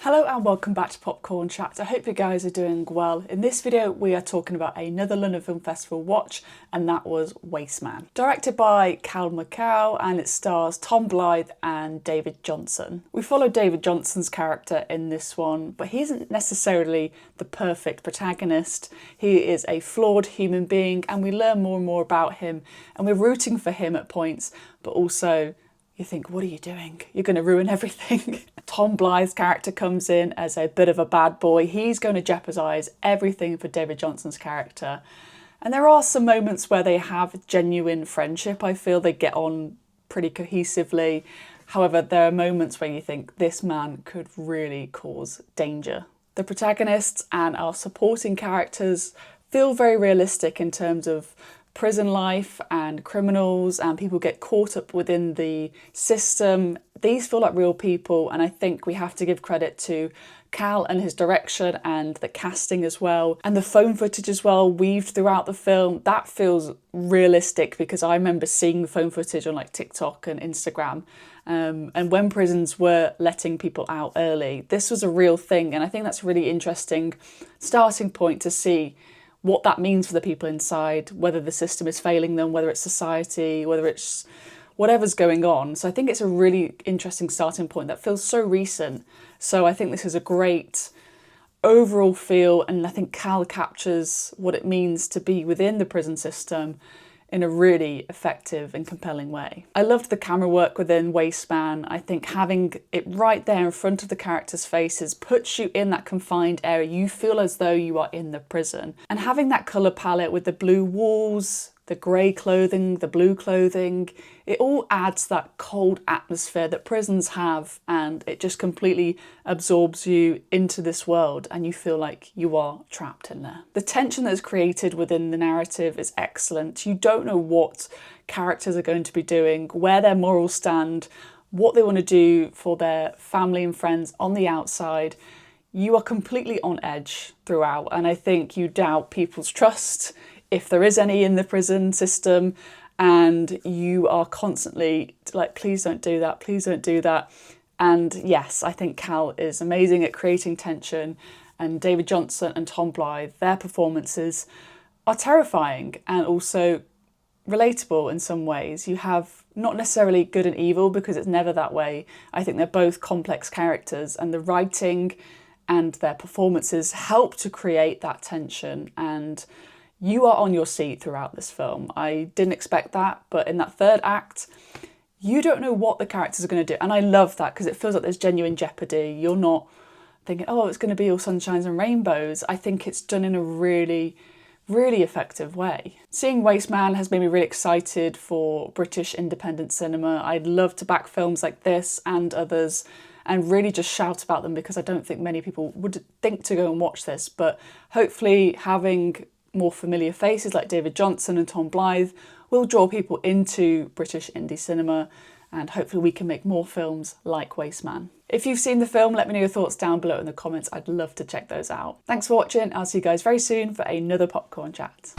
Hello and welcome back to Popcorn Chat. I hope you guys are doing well. In this video we are talking about another London Film Festival watch, and that was Wasteman. Directed by Cal McCall, and it stars Tom Blyth and David Jonsson. We follow David Jonsson's character in this one, but he isn't necessarily the perfect protagonist. He is a flawed human being and we learn more and more about him, and we're rooting for him at points, but also you think, what are you doing? You're going to ruin everything. Tom Blyth's character comes in as a bit of a bad boy. He's going to jeopardise everything for David Jonsson's character. And there are some moments where they have genuine friendship. I feel they get on pretty cohesively. However, there are moments where you think this man could really cause danger. The protagonists and our supporting characters feel very realistic in terms of prison life and criminals, and people get caught up within the system. These feel like real people, and I think we have to give credit to Cal and his direction and the casting as well, and the phone footage as well weaved throughout the film. That feels realistic because I remember seeing the phone footage on like TikTok and Instagram, and when prisons were letting people out early, this was a real thing, and I think that's a really interesting starting point to see what that means for the people inside, whether the system is failing them, whether it's society, whether it's whatever's going on. So I think it's a really interesting starting point that feels so recent. So I think this is a great overall feel, and I think Cal captures what it means to be within the prison system in a really effective and compelling way. I loved the camera work within Wasteman. I think having it right there in front of the characters' faces puts you in that confined area. You feel as though you are in the prison. And having that colour palette with the blue walls, the grey clothing, the blue clothing, it all adds that cold atmosphere that prisons have, and it just completely absorbs you into this world and you feel like you are trapped in there. The tension that's created within the narrative is excellent. You don't know what characters are going to be doing, where their morals stand, what they want to do for their family and friends on the outside. You are completely on edge throughout, and I think you doubt people's trust, if there is any in the prison system, and you are constantly like, please don't do that, please don't do that. And yes, I think Cal is amazing at creating tension, and David Jonsson and Tom Blyth, their performances are terrifying and also relatable in some ways. You have not necessarily good and evil because it's never that way. I think they're both complex characters, and the writing and their performances help to create that tension, and you are on your seat throughout this film. I didn't expect that, but in that third act, you don't know what the characters are going to do. And I love that because it feels like there's genuine jeopardy. You're not thinking, oh, it's going to be all sunshines and rainbows. I think it's done in a really, really effective way. Seeing Wasteman has made me really excited for British independent cinema. I'd love to back films like this and others and really just shout about them, because I don't think many people would think to go and watch this. But hopefully having more familiar faces like David Jonsson and Tom Blyth will draw people into British indie cinema, and hopefully we can make more films like Wasteman. If you've seen the film, let me know your thoughts down below in the comments. I'd love to check those out. Thanks for watching. I'll see you guys very soon for another Popcorn Chat.